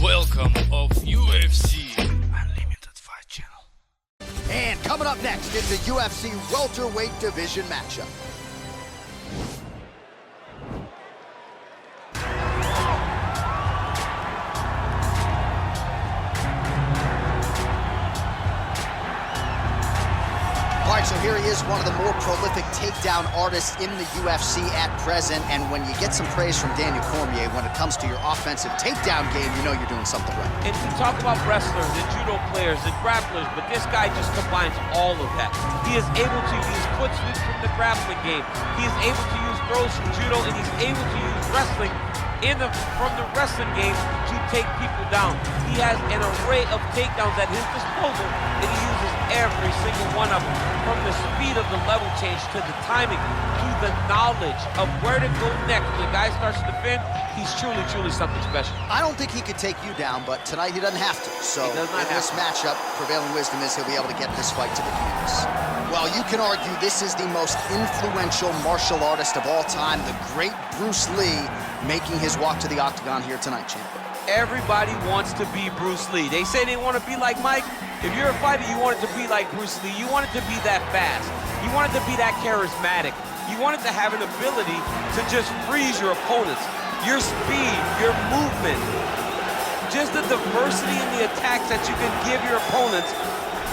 Welcome of UFC Unlimited Fight Channel. And coming up next is the UFC welterweight division matchup. All right, so here he is, one of the more prolific takedown artists in the UFC at present. And when you get some praise from Daniel Cormier when it comes to your offensive takedown game, you know you're doing something right. And to talk about wrestlers and judo players and grapplers, but this guy just combines all of that. He is able to use foot sweeps from the grappling game. He is able to use throws from judo, and he's able to use wrestling from the wrestling game to take people down. He has an array of takedowns at his disposal, and he uses every single one of them. From the speed of the level change, to the timing, to the knowledge of where to go next. When the guy starts to defend, he's truly, truly something special. I don't think he could take you down, but tonight he doesn't have to. So in this matchup, prevailing wisdom is he'll be able to get this fight to the canvas. Well, you can argue this is the most influential martial artist of all time, the great Bruce Lee, making his walk to the octagon here tonight, champ. Everybody wants to be Bruce Lee. They say they want to be like Mike. If you're a fighter, you want it to be like Bruce Lee. You want it to be that fast. You want it to be that charismatic. You want it to have an ability to just freeze your opponents. Your speed, your movement, just the diversity in the attacks that you can give your opponents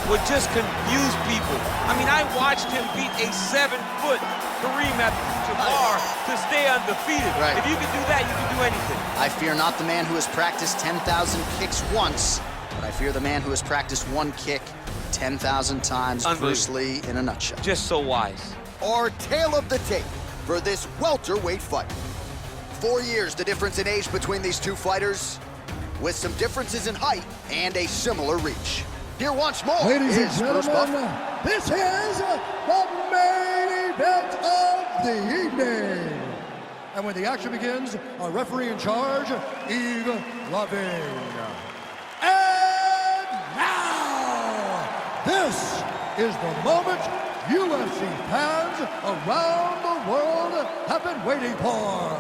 would just confuse people. I mean, I watched him beat a 7-foot Kareem Abdul-Jabbar to stay undefeated. Right. If you can do that, you can do anything. I fear not the man who has practiced 10,000 kicks once, but I fear the man who has practiced one kick 10,000 times. Bruce Lee in a nutshell. Just so wise. Our tale of the tape for this welterweight fight. 4 years the difference in age between these two fighters, with some differences in height and a similar reach. Here once more Ladies and is Bruce gentlemen, Buffer. this is the main event of the evening. And when the action begins, our referee in charge, Yves Lavigne. And now, this is the moment UFC fans around the world have been waiting for.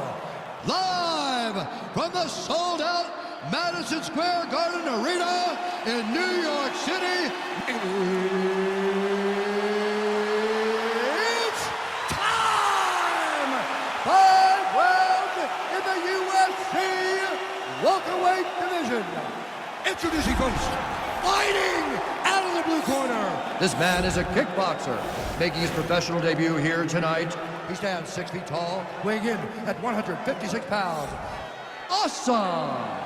Live from the sold-out Madison Square Garden Arena in New York City, it's time! 5 rounds in the UFC welterweight division. Introducing first, fighting out of the blue corner. This man is a kickboxer, making his professional debut here tonight. He stands 6 feet tall, weighing in at 156 pounds. Awesome!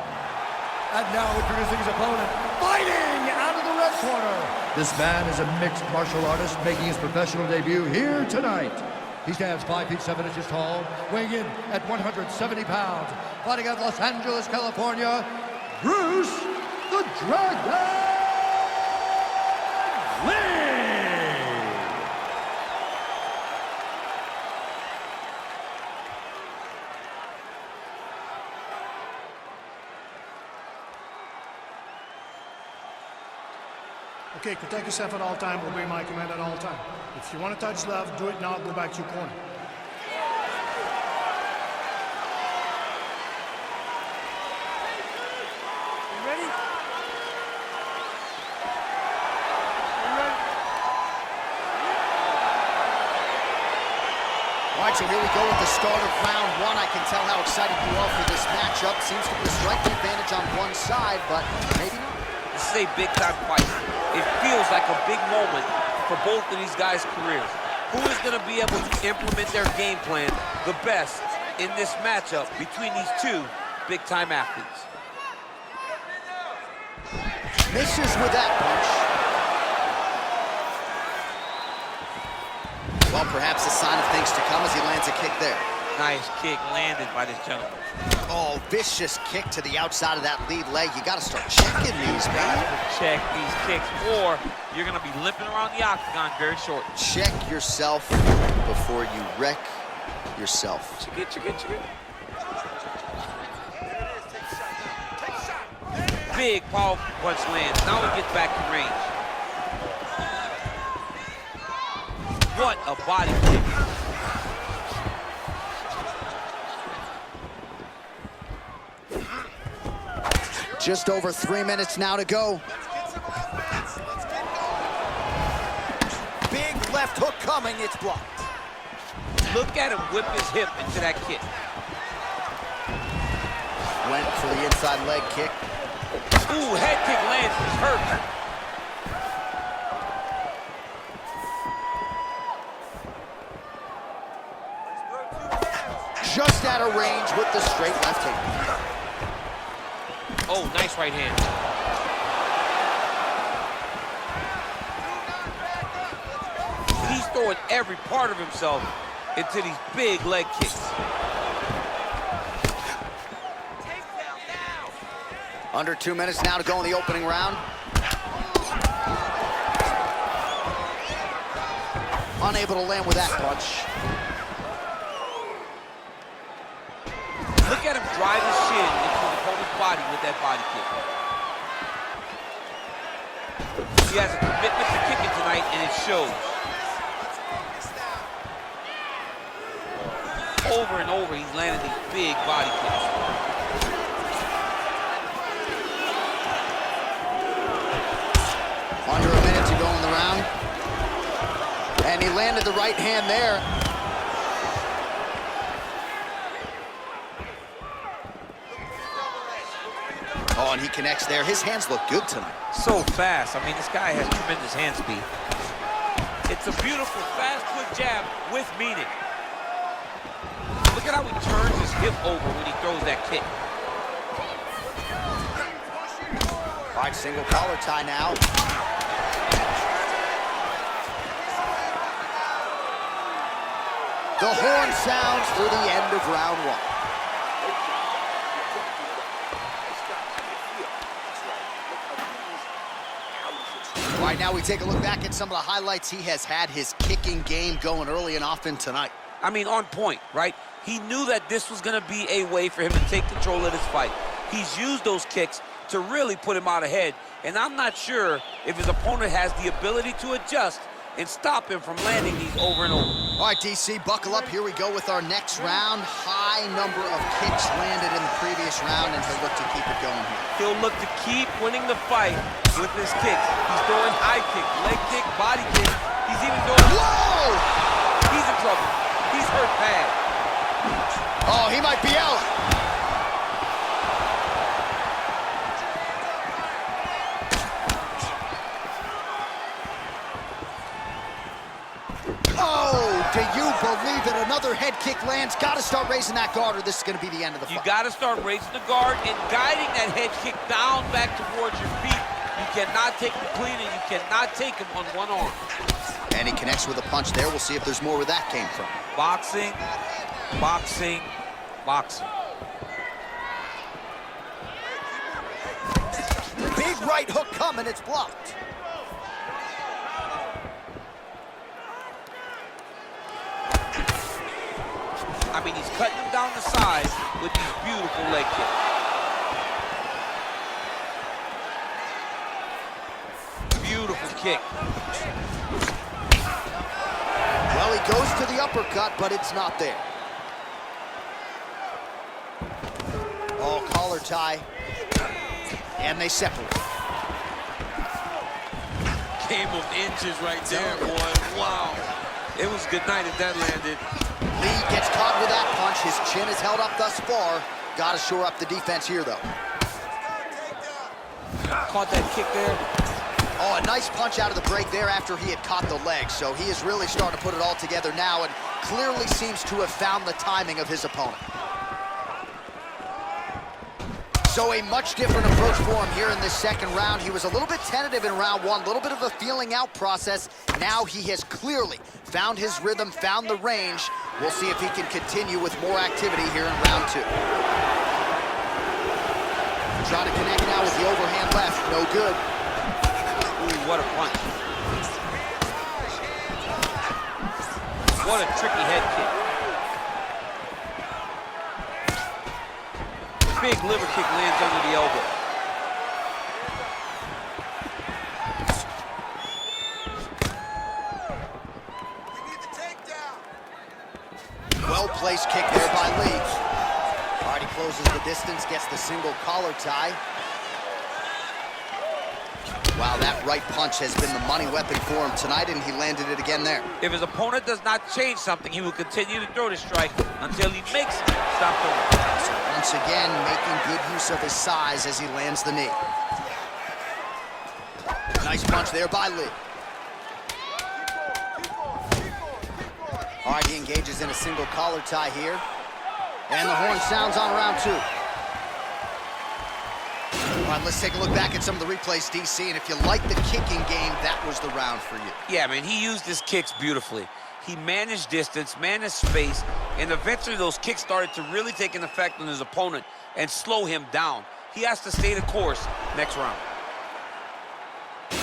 And now introducing his opponent, fighting out of the red corner. This man is a mixed martial artist making his professional debut here tonight. He stands 5 feet 7 inches tall, weighing in at 170 pounds. Fighting out of Los Angeles, California, Bruce the Dragon Lee. Okay, protect yourself at all time, obey my command at all time. If you want to touch left, do it now, go back to your corner. You ready? You ready? All right, so here we go with the start of round one. I can tell how excited you are for this matchup. Seems to be a striking advantage on one side, but maybe not. This is a big-time fight. It feels like a big moment for both of these guys' careers. Who is going to be able to implement their game plan the best in this matchup between these two big-time athletes? Misses with that punch. Well, perhaps a sign of things to come as he lands a kick there. Nice kick landed by this gentleman. Oh, vicious kick to the outside of that lead leg. You got to start checking these, man. Check these kicks, or you're going to be limping around the octagon very short. Check yourself before you wreck yourself. Check it, check it, check it. Big powerful punch lands. Now he gets back to range. What a body kick. Just over 3 minutes now to go. Big left hook coming, it's blocked. Look at him whip his hip into that kick. Went for the inside leg kick. Ooh, head kick lands, he's hurt. Just out of range with the straight left hand. Oh, nice right hand. He's throwing every part of himself into these big leg kicks. Under 2 minutes now to go in the opening round. Unable to land with that punch. Look at him drive his shin into the opponent's body with that body kick. He has a commitment to kicking tonight, and it shows. Over and over, he's landing these big body kicks. Under a minute to go in the round. And he landed the right hand there. Oh, and he connects there. His hands look good tonight. So fast. I mean, this guy has tremendous hand speed. It's a beautiful, fast, quick jab with meaning. Look at how he turns his hip over when he throws that kick. All right, single collar tie now. The horn sounds for the end of round one. All right, now we take a look back at some of the highlights. He has had his kicking game going early and often tonight. I mean, on point, right? He knew that this was going to be a way for him to take control of this fight. He's used those kicks to really put him out ahead, and I'm not sure if his opponent has the ability to adjust and stop him from landing these over and over. All right, DC, buckle up. Here we go with our next round. High number of kicks landed in the previous round, and he'll look to keep it going here. He'll look to keep winning the fight with his kicks. He's throwing high kick, leg kick, body kick. He's even throwing... Whoa! He's in trouble. He's hurt bad. Oh, he might be out. Oh, do you believe it? Another head kick lands. Got to start raising that guard, or this is going to be the end of the fight. You got to start raising the guard and guiding that head kick down back towards your feet. You cannot take him clean, and you cannot take him on one arm. And he connects with a punch there. We'll see if there's more where that came from. Boxing, boxing, boxing. Big right hook coming, it's blocked. I mean, he's cutting him down the side with these beautiful leg kicks. Beautiful kick. Well, he goes to the uppercut, but it's not there. Oh, collar tie. And they separate. Game of inches right there, boy. Wow. It was good night if that landed. Lee gets caught with that punch. His chin is held up thus far. Got to shore up the defense here, though. Caught that kick there. Oh, a nice punch out of the break there after he had caught the leg. So he is really starting to put it all together now and clearly seems to have found the timing of his opponent. So a much different approach for him here in this second round. He was a little bit tentative in round one, a little bit of a feeling out process. Now he has clearly found his rhythm, found the range. We'll see if he can continue with more activity here in round two. Trying to connect now with the overhand left, no good. Ooh, what a punch. What a tricky head kick. Big liver kick lands under the elbow. Well-placed kick there by Lee. All right, he closes the distance, gets the single collar tie. Wow, that right punch has been the money weapon for him tonight, and he landed it again there. If his opponent does not change something, he will continue to throw the strike until he makes it stop throwing. So once again, making good use of his size as he lands the knee. Nice punch there by Lee. All right, he engages in a single collar tie here. And the horn sounds on round 2. All right, let's take a look back at some of the replays, DC, and if you like the kicking game, that was the round for you. Yeah, man, he used his kicks beautifully. He managed distance, managed space, and eventually those kicks started to really take an effect on his opponent and slow him down. He has to stay the course next round. Great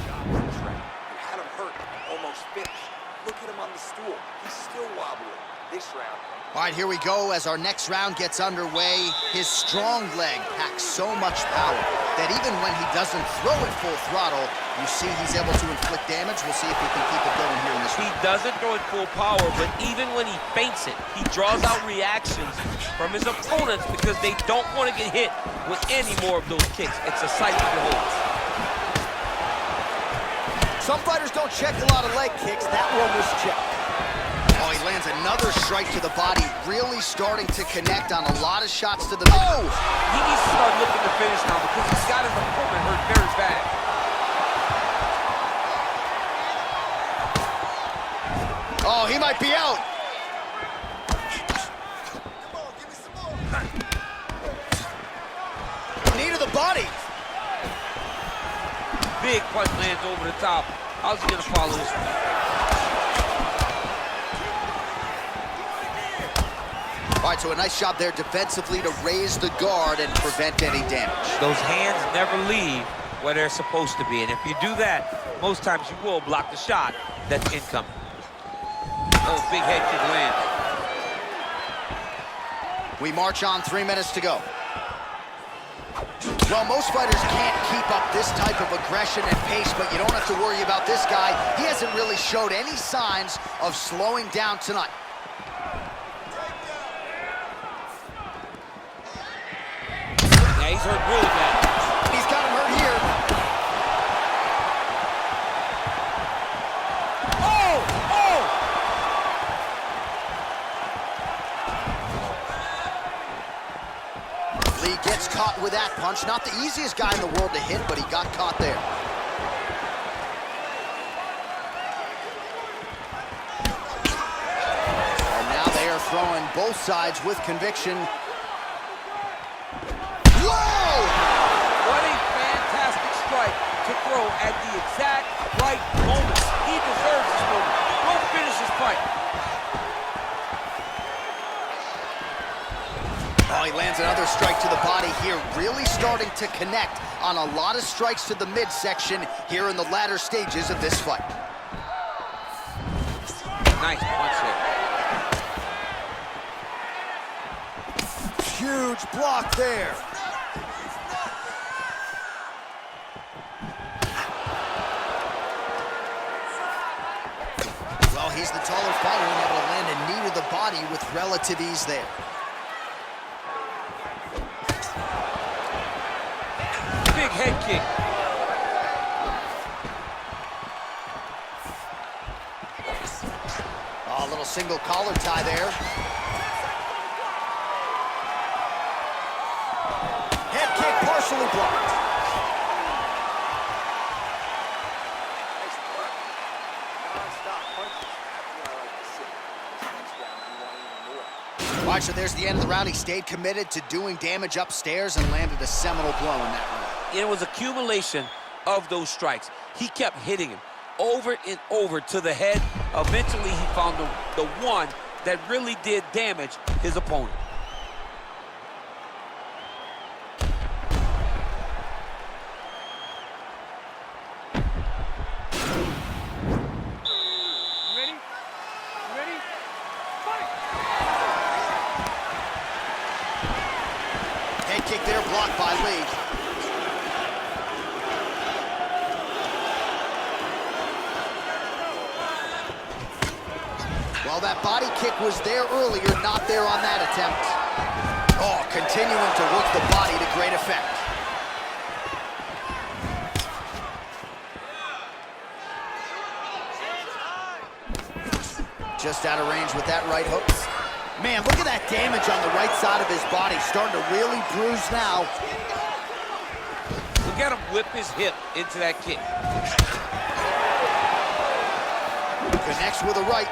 job on this round. You had him hurt, almost finished. Look at him on the stool. He's still wobbling. This round. All right, here we go as our next round gets underway. His strong leg packs so much power that even when he doesn't throw it full throttle, you see he's able to inflict damage. We'll see if he can keep it going here in this round. He doesn't throw it full power, but even when he feints it, he draws out reactions from his opponents because they don't want to get hit with any more of those kicks. It's a sight to behold. Some fighters don't check a lot of leg kicks. That one was checked. Oh, he lands another strike to the body, really starting to connect on a lot of shots to the middle. Oh! He needs to start looking to finish now because he's got his opponent hurt very bad. Oh, he might be out. Knee to the body. Big punch lands over the top. How's he gonna follow this one? All right, so a nice job there defensively to raise the guard and prevent any damage. Those hands never leave where they're supposed to be, and if you do that, most times you will block the shot that's incoming. Oh, big head kick lands. We march on, 3 minutes to go. Well, most fighters can't keep up this type of aggression and pace, but you don't have to worry about this guy. He hasn't really showed any signs of slowing down tonight. Yeah, he's hurt really bad. He's got him hurt here. Oh! Oh! Lee gets caught with that punch. Not the easiest guy in the world to hit, but he got caught there. And now they are throwing both sides with conviction. Whoa! What a fantastic strike to throw at the exact right moment. He deserves this moment. Go finish this fight. Oh, he lands another strike to the body here, really starting to connect on a lot of strikes to the midsection here in the latter stages of this fight. Nice punch there. Huge block there. Well, he's the taller fighter and able to land a knee to the body with relative ease there. Big head kick. Oh, a little single collar tie there. Head kick partially blocked. Nice work. Non-stop punches. That's what I like to see. Next round, you want even more. All right, so there's the end of the round. He stayed committed to doing damage upstairs and landed a seminal blow in that round. It was accumulation of those strikes. He kept hitting him over and over to the head. Eventually, he found the one that really did damage his opponent. Head kick there, blocked by Lee. Well, that body kick was there earlier, not there on that attempt. Oh, continuing to work the body to great effect. Just out of range with that right hook. Man, look at that damage on the right side of his body. Starting to really bruise now. Look at him whip his hip into that kick. Connects with a right.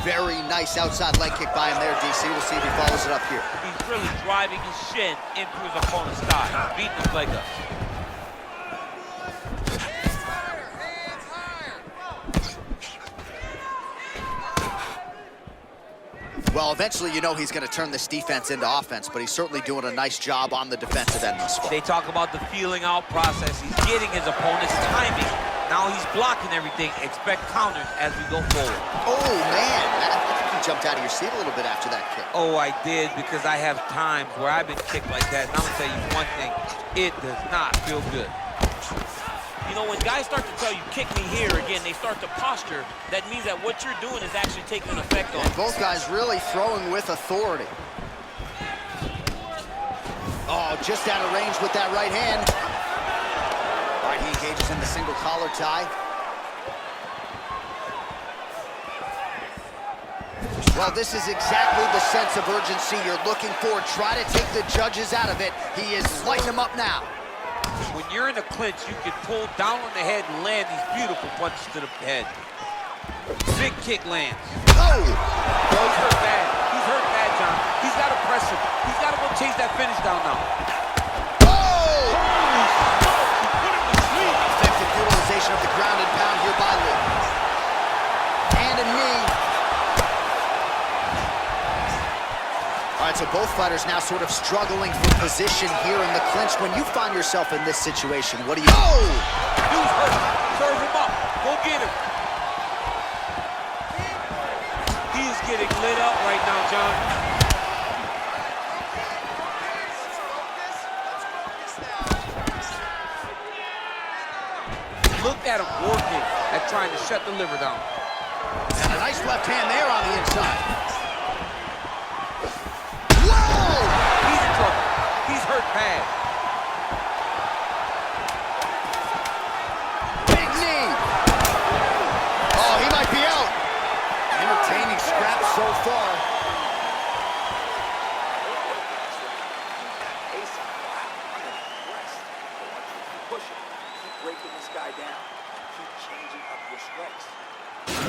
Very nice outside leg kick by him there, DC. We'll see if he follows it up here. He's really driving his shin into his opponent's thigh, beating his leg up. Well, eventually, you know he's going to turn this defense into offense, but he's certainly doing a nice job on the defensive end thus far. They talk about the feeling out process. He's getting his opponent's timing. Now he's blocking everything. Expect counters as we go forward. Oh, man. I think you jumped out of your seat a little bit after that kick. Oh, I did, because I have times where I've been kicked like that. And I'm going to tell you one thing. It does not feel good. You know, when guys start to tell you, kick me here again, they start to posture. That means that what you're doing is actually taking an effect on And both guys really throwing with authority. Oh, just out of range with that right hand. All right, he engages in the single collar tie. Well, this is exactly the sense of urgency you're looking for. Try to take the judges out of it. He is lighting them up now. When you're in a clinch, you can pull down on the head and land these beautiful punches to the head. Big kick lands. Oh! Bro, he's hurt bad. He's hurt bad, John. He's got to press him. He's got to go chase that finish down now. Oh! Holy smoke! He put him to sleep. Effective utilization of the ground and pound here by Lee. Hand and knee. All right, so both fighters now sort of struggling for position here in the clinch. When you find yourself in this situation, what do you... Oh! Dude's hurt. Serve him up. Go get him. He is getting lit up right now, John. Look at him working at trying to shut the liver down. And a nice left hand there on the inside. He's in trouble. He's hurt bad. Big knee. Oh, he might be out. Entertaining scrap so far. Keep breaking this guy down. Keep changing up your strikes.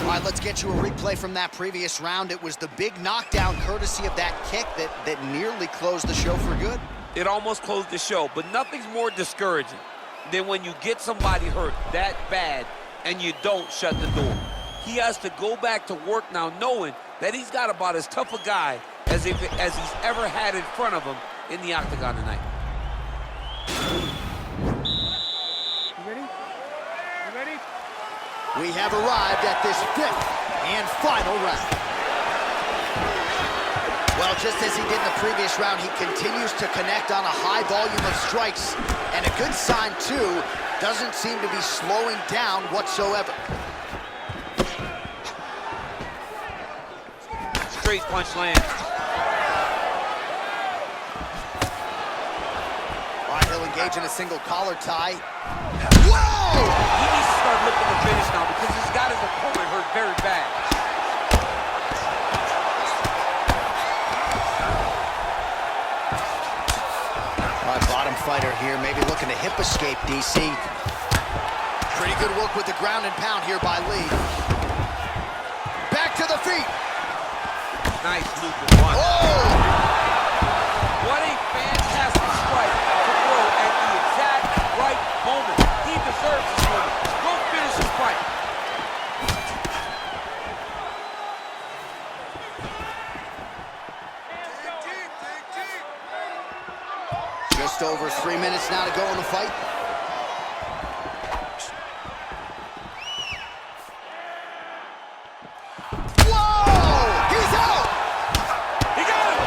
All right, let's get you a replay from that previous round. It was the big knockdown courtesy of that kick that nearly closed the show for good. It almost closed the show, but nothing's more discouraging than when you get somebody hurt that bad and you don't shut the door. He has to go back to work now knowing that he's got about as tough a guy as he's ever had in front of him in the octagon tonight. You ready? You ready? We have arrived at this fifth and final round. Well, just as he did in the previous round, he continues to connect on a high volume of strikes. And a good sign, too, doesn't seem to be slowing down whatsoever. Straight punch lands. All right, he'll engage in a single collar tie. Whoa! He needs to start looking to finish now because he's got his opponent hurt very bad. All right, bottom fighter here, maybe looking to hip escape, DC. Pretty good work with the ground and pound here by Lee. Back to the feet. Nice looping punch. Oh! What a fantastic strike to throw at the exact right moment. He deserves this moment. Go finish his fight. Just over 3 minutes now to go in the fight. Whoa! He's out! He got him!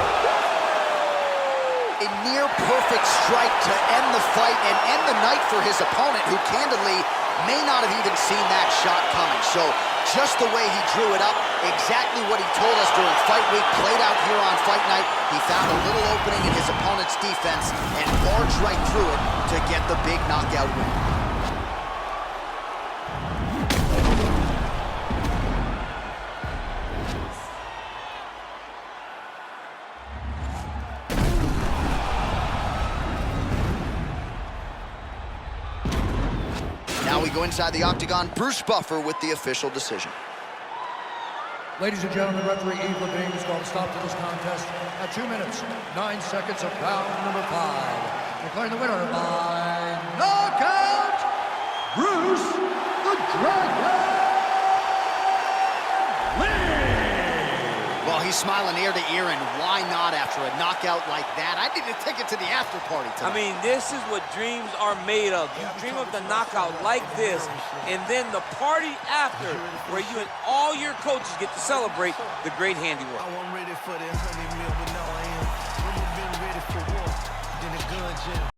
A near perfect strike to end the fight and end the night for his opponent, who candidly may not have even seen that shot coming. So just the way he drew it up, exactly what he told us during fight week, played out here on fight night. He found a little opening in his opponent's defense and barged right through it to get the big knockout win. Now we go inside the octagon. Bruce Buffer with the official decision. Ladies and gentlemen, referee Eve Levine is going to stop to this contest at 2 minutes, 9 seconds of round number 5. Declaring the winner by knockout, Bruce the Dragon Lee! Well, he's smiling ear to ear, and why not after a knockout like that? I need a ticket to the after party tonight. I mean, this is what dreams are made of. You dream of the knockout like this, and then the party after, where you and all your coaches get to celebrate the great handiwork. I wasn't ready for the 100 mil, but now I am. Never been ready for war. Then a gun jam.